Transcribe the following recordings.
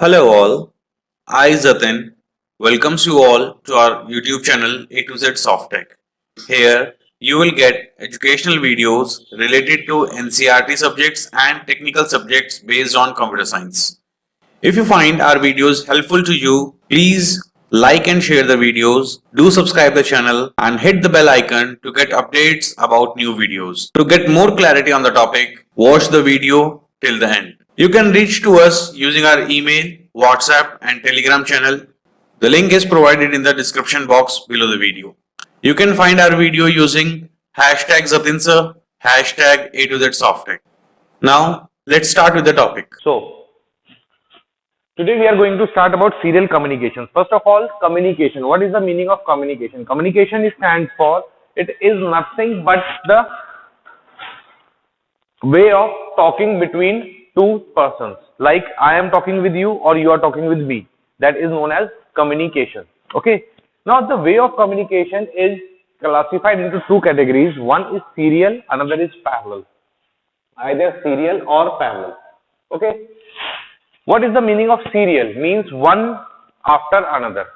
Hello all, I Zatin welcomes you all to our YouTube channel A to Z Softtech. Here you will get educational videos related to NCRT subjects and technical subjects based on computer science. If you find our videos helpful to you, please like and share the videos, do subscribe the channel and hit the bell icon to get updates about new videos. To get more clarity on the topic, watch the video till the end. You can reach to us using our email, WhatsApp and Telegram channel. The link is provided in the description box below the video. You can find our video using hashtag Zatinsir, hashtag A to Z Softtech. Now, let's start with the topic. So, today we are going to start about serial communications. First of all, communication. What is the meaning of communication? Communication stands for, it is nothing but the way of talking between two persons. Like I am talking with you or you are talking with me. That is known as communication. Okay. Now the way of communication is classified into two categories. One is serial, another is parallel. Either serial or parallel. Okay. What is the meaning of serial? Means one after another.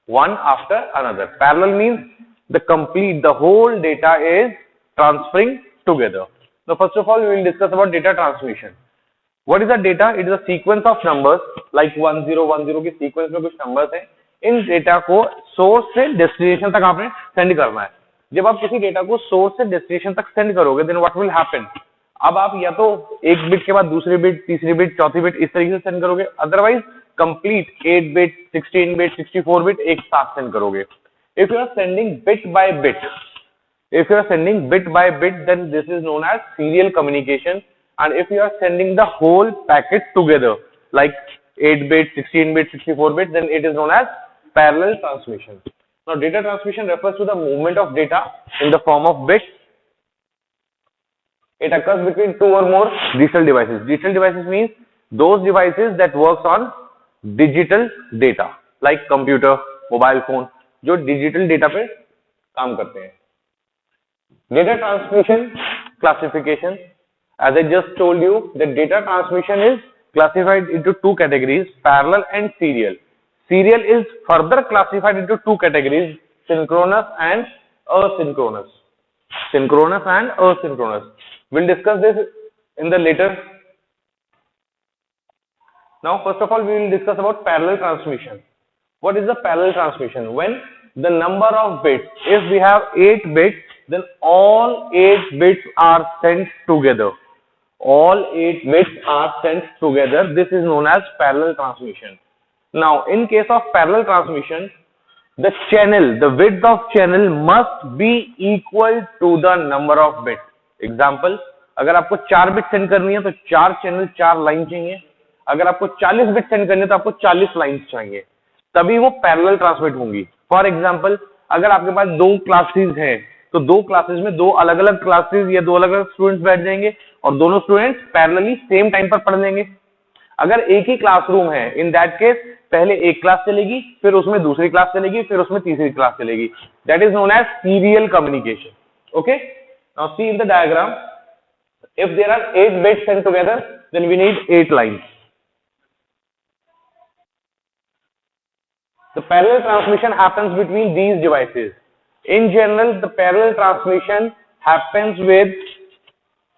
One after another. Parallel means the whole data is transferring together. Now, first of all, we will discuss about data transmission. What is the data? It is a sequence of numbers like 1010 के sequence में कुछ numbers हैं. इन data को source से destination तक आपने send करना है. जब आप किसी डेटा को सोर्स से डेस्टिनेशन तक सेंड करोगे, देन व्हाट विल हैपन? अब आप या तो एक बिट के बाद दूसरी बिट, तीसरी बिट, चौथी बिट इस तरीके से सेंड करोगे. Otherwise complete 8 bit, 16 bit, 64 bit एक साथ सेंड करोगे. If you are sending bit by bit, if you are sending bit by bit, then this is known as serial communication. And if you are sending the whole packet together like 8 bit, 16 bit, 64 bit, then it is known as parallel transmission. Now data transmission refers to the movement of data in the form of bits. It occurs between two or more digital devices. Digital devices means those devices that works on digital data like computer, mobile phone, जो digital data पे काम करते हैं. Data transmission classification. As I just told you, the data transmission is classified into two categories, parallel and serial. Serial is further classified into two categories, synchronous and asynchronous. Synchronous and asynchronous. We'll discuss this in the later. Now, first of all, we will discuss about parallel transmission. What is the parallel transmission? When the number of bits, if we have 8 bits, then all 8 bits are sent together. All 8 bits are sent together. This is known as parallel transmission. Now, in case of parallel transmission, the channel, the width of channel must be equal to the number of bits. Example, अगर आपको 4 bit send करनी है तो 4 channel 4 line चाहिए. अगर आपको 40 bit send करनी है तो आपको 40 लाइंस चाहिए, तभी वो पैरेलल ट्रांसमिट होंगी. फॉर एग्जांपल, अगर आपके पास दो क्लासेस हैं तो दो क्लासेस में दो अलग अलग क्लासेस या दो अलग अलग स्टूडेंट्स बैठ जाएंगे और दोनों स्टूडेंट्स पैरेलली सेम टाइम पर पढ़ लेंगे. अगर एक ही क्लासरूम है, इन दैट केस पहले एक क्लास चलेगी, फिर उसमें दूसरी क्लास चलेगी, फिर उसमें तीसरी क्लास चलेगी. That is known as serial communication. Okay, now see in the diagram, if there are 8 bits send together, then we need 8 lines. The parallel transmission happens between these devices. In general, the parallel transmission happens with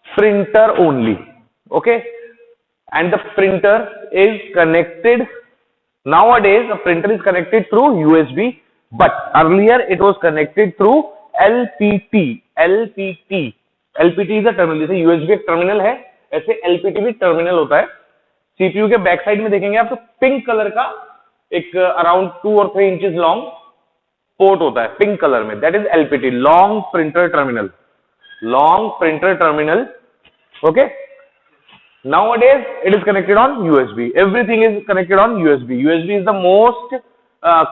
printer only. Okay, and the printer is connected. Nowadays, a printer is connected through USB, but earlier it was connected through LPT. LPT. LPT is a terminal. जैसे USB एक terminal है, ऐसे LPT भी terminal होता है. CPU के back side में देखेंगे आप तो पिंक कलर का एक around 2 or 3 inches long port होता है पिंक कलर में. That is LPT, long printer terminal. Long printer terminal. Okay, nowadays it is connected on USB. Everything is connected on USB. USB is the most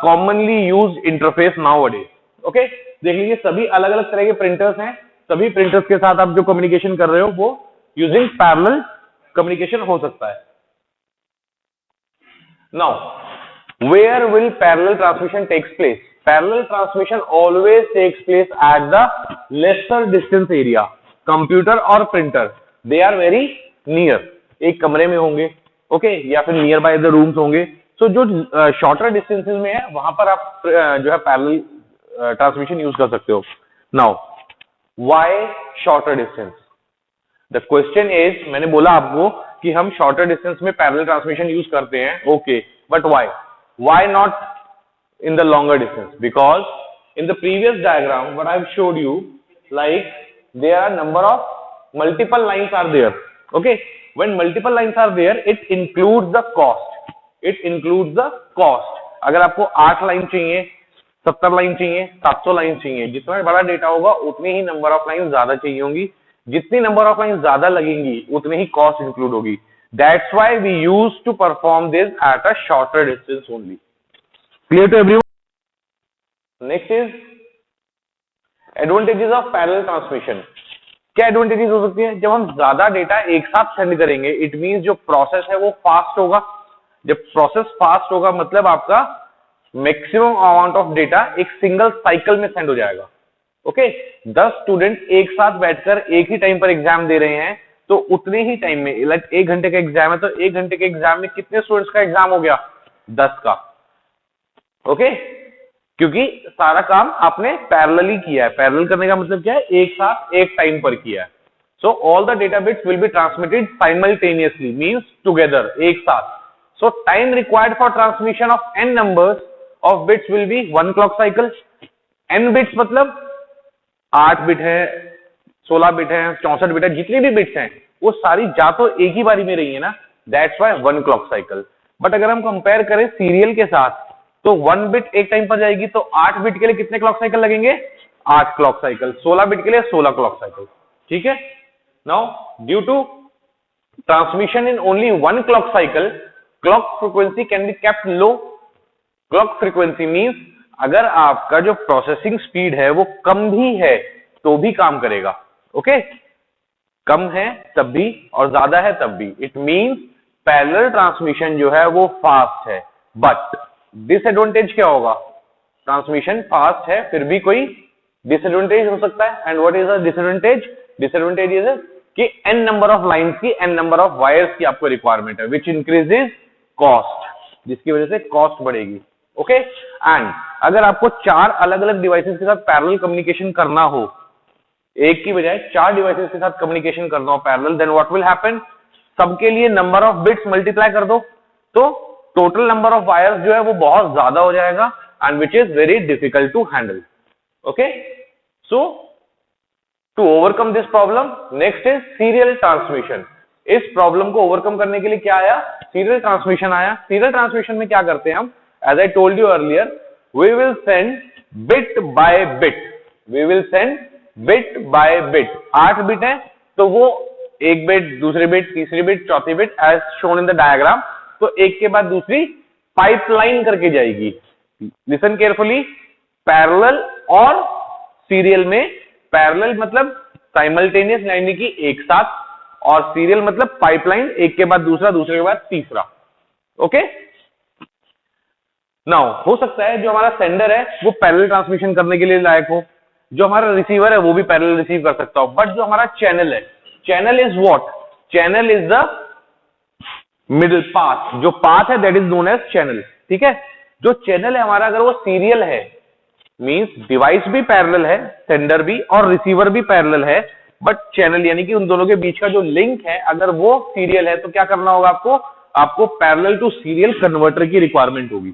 commonly used interface nowadays. Okay, देख लीजिए सभी अलग अलग तरह के printers हैं. सभी printers के साथ आप जो कम्युनिकेशन कर रहे हो वो यूजिंग पैरेलल कम्युनिकेशन हो सकता है. Now, where will parallel transmission takes place? Parallel transmission always takes place at the lesser distance area. Computer और printer, they are very near. एक कमरे में होंगे. ओके, या फिर नियर बाय द रूम्स होंगे। सो जो शॉर्टर डिस्टेंसेस में है वहां पर आप जो है पैरेलल ट्रांसमिशन यूज कर सकते हो। Now why shorter distance? The question is, मैंने बोला आपको कि हम शॉर्टर डिस्टेंस में पैरेलल ट्रांसमिशन यूज करते हैं, okay, but why not in the longer distance? Because in the previous diagram what I've showed you, like there are number of multiple lines are there, okay, when multiple lines are there it includes the cost, अगर आपको 8 line चाहिए, 70 line चाहिए, 700 line चाहिए, जितना बड़ा data होगा उतनी ही number of line ज्यादा चाहिए होंगी, जितनी नंबर ऑफ लाइन ज्यादा लगेंगी उतनी ही कॉस्ट इंक्लूड होगी। That's why we used to perform this at a shorter distance only. Clear to everyone? Next is advantages of parallel transmission. क्या एडवांटेजेस हो सकती है? जब हम ज्यादा डेटा एक साथ सेंड करेंगे, इट मींस जो प्रोसेस है वो फास्ट होगा। जब प्रोसेस फास्ट होगा मतलब आपका मैक्सिमम अमाउंट ऑफ डेटा एक सिंगल साइकिल में सेंड हो जाएगा। ओके, 10 स्टूडेंट एक साथ बैठकर एक ही टाइम पर एग्जाम दे रहे हैं, तो उतने ही टाइम में, लाइक 1 घंटे का एग्जाम है तो 1 घंटे के एग्जाम में कितने स्टूडेंट्स का एग्जाम हो गया? 10 का। ओके, क्योंकि सारा काम आपने पैरेलली किया है। पैरेलल करने का मतलब क्या है? एक साथ एक टाइम पर किया है। So all the data bits will be transmitted simultaneously, means together, एक साथ। सो time required for transmission of n numbers of bits will be 1 clock cycle. n bits मतलब 8 बिट है, 16 बिट है, 64 बिट है, जितनी भी बिट्स हैं वो सारी जा तो एक ही बारी में रही है ना, that's why 1 clock cycle. But अगर हम कंपेयर करें सीरियल के साथ, तो 1 बिट एक टाइम पर जाएगी, तो 8 बिट के लिए कितने क्लॉक साइकिल लगेंगे? 8 क्लॉक साइकिल। 16 बिट के लिए 16 क्लॉक साइकिल। ठीक है। Now due to transmission in only 1 clock cycle, clock frequency can be kept low. Clock frequency means अगर आपका जो प्रोसेसिंग स्पीड है वो कम भी है तो भी काम करेगा। ओके, कम है तब भी और ज्यादा है तब भी। इट मींस पैरेलल ट्रांसमिशन जो है वो फास्ट है। बट डिसएडवांटेज क्या होगा? ट्रांसमिशन फास्ट है फिर भी कोई डिसएडवांटेज हो सकता है। And what is the disadvantage? Disadvantage is कि n नंबर ऑफ लाइंस की, n नंबर ऑफ वायर्स की आपको रिक्वायरमेंट है, विच इंक्रीजेज कॉस्ट, जिसकी वजह से कॉस्ट बढ़ेगी। ओके, एंड अगर आपको 4 अलग अलग डिवाइसेस के साथ पैरेलल कम्युनिकेशन करना हो, एक की बजाय 4 डिवाइसेस के साथ कम्युनिकेशन करना हो parallel, then what will happen? सबके लिए नंबर ऑफ बिट्स मल्टीप्लाई कर दो, तो टोटल नंबर ऑफ वायर्स जो है वो बहुत ज्यादा हो जाएगा, and which is very difficult to handle. Okay, so to overcome this problem, next is serial transmission. इस प्रॉब्लम को ओवरकम करने के लिए क्या आया? सीरियल ट्रांसमिशन आया। सीरियल ट्रांसमिशन में क्या करते हैं हम? As I told you earlier, we will send bit by bit, we will send bit by bit. 8 bit है तो वो एक बिट, दूसरी बिट, तीसरी बिट, चौथी bit, as shown in the diagram, तो एक के बाद दूसरी पाइपलाइन करके जाएगी। लिसन केयरफुली, पैरेलल और सीरियल में, पैरेलल मतलब साइमल्टेनियस यानी कि एक साथ, और सीरियल मतलब पाइपलाइन, एक के बाद दूसरा, दूसरे के बाद तीसरा। ओके, नाउ हो सकता है जो हमारा सेंडर है वो पैरेलल ट्रांसमिशन करने के लिए लायक हो, जो हमारा रिसीवर है वो भी पैरेलल रिसीव कर सकता हो, बट जो हमारा चैनल है, channel is what? Channel is the middle path. जो पाथ है that is known as channel. ठीक है, जो चैनल है हमारा अगर वो सीरियल है, मींस डिवाइस भी पैरेलल है, सेंडर भी और रिसीवर भी पैरेलल है, बट चैनल यानी कि उन दोनों के बीच का जो लिंक है अगर वो सीरियल है, तो क्या करना होगा आपको? आपको पैरेलल टू सीरियल कन्वर्टर की रिक्वायरमेंट होगी।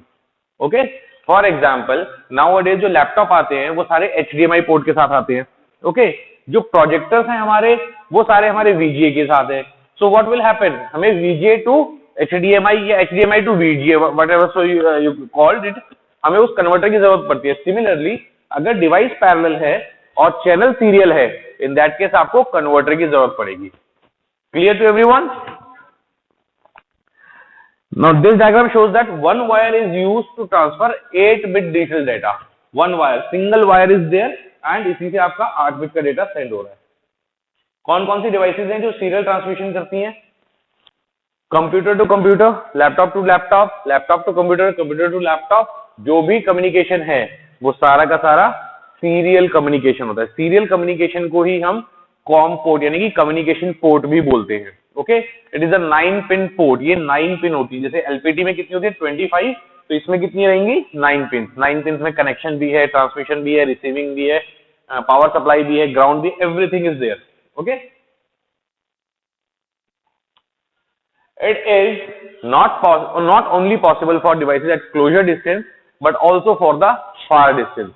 ओके, फॉर एग्जाम्पल नाउअडेज जो लैपटॉप आते हैं वो सारे HDMI पोर्ट के साथ आते हैं। ओके, जो प्रोजेक्टर्स हैं हमारे वो सारे हमारे VGA के साथ है। So what will happen? हमें VGA टू HDMI या HDMI to VGA, whatever so you called it, हमें उस कन्वर्टर की जरूरत पड़ती है। सिमिलरली अगर डिवाइस पैरेलल है और चैनल सीरियल है, इन दैट केस आपको कन्वर्टर की जरूरत पड़ेगी। Clear to everyone? Now this diagram shows that one wire is used to transfer 8-bit digital data. One wire, single wire is there and इसी से आपका 8 बिट का data send हो रहा है। कौन कौन सी डिवाइसेज हैं जो सीरियल ट्रांसमिशन करती हैं? Computer to computer, laptop to laptop, laptop to computer, computer to laptop, जो भी कम्युनिकेशन है वो सारा का सारा सीरियल कम्युनिकेशन होता है। सीरियल कम्युनिकेशन को ही हम कॉम पोर्ट यानी कि कम्युनिकेशन पोर्ट भी बोलते हैं। Okay, it is a 9 pin port. ये 9 पिन होती है, जैसे एलपीटी में कितनी होती है 25, तो इसमें कितनी रहेंगी 9 पिन। 9 पिन में कनेक्शन भी है, ट्रांसमिशन भी है, रिसीविंग भी है, पावर सप्लाई भी है, ग्राउंड भी, everything is there. Okay, it is not only possible for devices at closer distance but also for the far distance।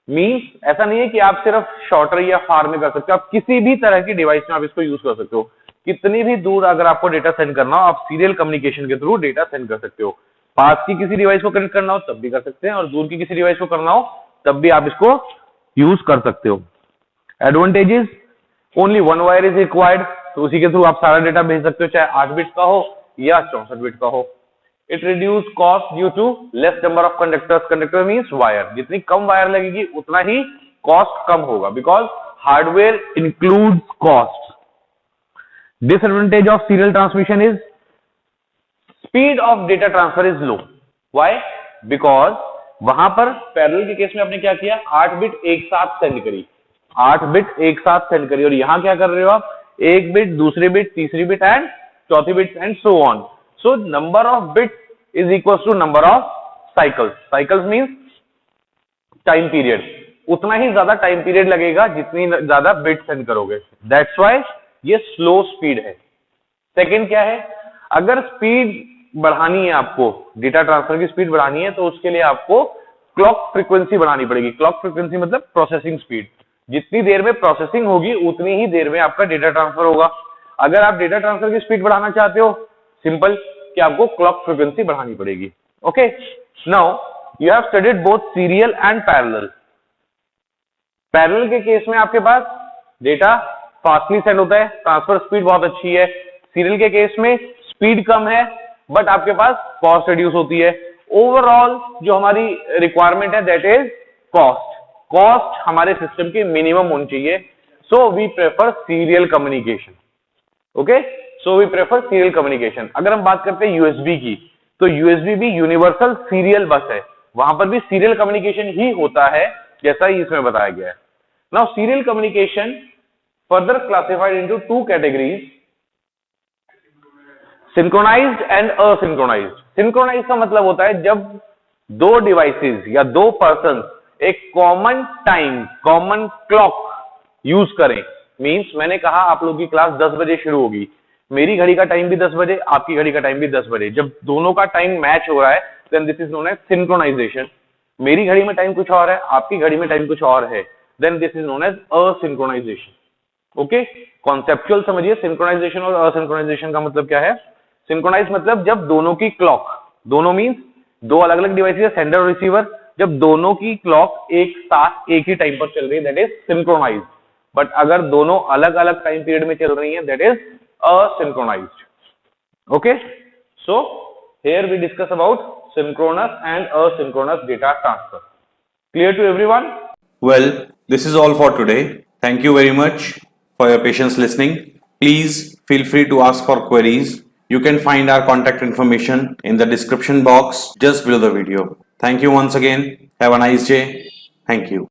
Means ऐसा नहीं है कि आप सिर्फ शॉर्टर या फार में कर सकते हो, आप किसी भी तरह की डिवाइस में आप इसको यूज कर सकते हो। कितनी भी दूर अगर आपको डेटा सेंड करना हो, आप सीरियल कम्युनिकेशन के थ्रू डेटा सेंड कर सकते हो। पास की किसी डिवाइस को कनेक्ट करना हो तब भी कर सकते हैं, और दूर की किसी डिवाइस को करना हो तब भी आप इसको यूज कर सकते हो। Advantages, only one wire is required, तो उसी के थ्रू आप सारा डेटा भेज सकते हो, चाहे 8 बिट का हो या 64 बिट का हो। It reduce cost due to less number of conductors. Conductor means wire, जितनी कम वायर लगेगी उतना ही कॉस्ट कम होगा, because hardware includes cost. Disadvantage of serial transmission is speed of data transfer is low. Why? Because वहां पर parallel के केस में आपने क्या किया, 8 बिट एक साथ सेंड करी, 8 बिट एक साथ सेंड करी, और यहां क्या कर रहे हो आप, एक बिट, दूसरी बिट, तीसरी बिट एंड चौथी bit and so on. So number of bit is equal to number of cycles. Cycles means time period, उतना ही ज्यादा टाइम पीरियड लगेगा जितनी ज्यादा बिट सेंड करोगे। दैट्स व्हाई ये स्लो स्पीड है। सेकंड क्या है, अगर स्पीड बढ़ानी है आपको, डेटा ट्रांसफर की स्पीड बढ़ानी है, तो उसके लिए आपको क्लॉक फ्रीक्वेंसी बढ़ानी पड़ेगी। क्लॉक फ्रीक्वेंसी मतलब प्रोसेसिंग स्पीड। जितनी देर में प्रोसेसिंग होगी उतनी ही देर में आपका डेटा ट्रांसफर होगा। अगर आप डेटा ट्रांसफर की स्पीड बढ़ाना चाहते हो, सिंपल कि आपको क्लॉक फ्रीक्वेंसी बढ़ानी पड़ेगी। Okay, now you have studied both serial and parallel. Parallel के केस में आपके पास डेटा फास्टली सेंड होता है, ट्रांसफर स्पीड बहुत अच्छी है। सीरियल के केस में स्पीड कम है बट आपके पास कॉस्ट रिड्यूस होती है। ओवरऑल जो हमारी रिक्वायरमेंट है दैट इज कॉस्ट। कॉस्ट हमारे सिस्टम की मिनिमम होनी चाहिए, so we prefer serial communication. Okay, so we prefer serial communication. अगर हम बात करते हैं यूएसबी की, तो यूएसबी भी यूनिवर्सल सीरियल बस है, वहां पर भी सीरियल कम्युनिकेशन ही होता है जैसा ही इसमें बताया गया है। Now serial communication further classified into 2 categories, synchronized and asynchronized. Synchronized का मतलब होता है जब दो डिवाइसेस या दो पर्सन एक common time, common clock use करें। मींस मैंने कहा आप लोगों की क्लास 10 बजे शुरू होगी, मेरी घड़ी का टाइम भी 10 बजे, आपकी घड़ी का टाइम भी 10 बजे। जब दोनों का टाइम मैच हो रहा है then this is known as synchronisation. मेरी घड़ी में टाइम कुछ और है, आपकी घड़ी में टाइम कुछ और है, then this is known as asynchronization. Okay, conceptual समझिए, सिंक्रोनाइजेशन और असिंक्रोनाइजेशन का मतलब क्या है। सिंक्रोनाइज मतलब जब दोनों की क्लॉक, दोनों मींस दो अलग अलग डिवाइसेस, सेंडर और रिसीवर, जब दोनों की क्लॉक एक साथ एक ही टाइम पर चल रही है दैट इज सिंक्रोनाइज। बट अगर दोनों अलग अलग टाइम पीरियड में चल रही हैं that is asynchronized. Okay, so here we discuss about synchronous and asynchronous data transfer. Clear to everyone? Well, this is all for today. Thank you very much for your patience listening. Please feel free to ask for queries. You can find our contact information in the description box just below the video. Thank you once again. Have a nice day. Thank you.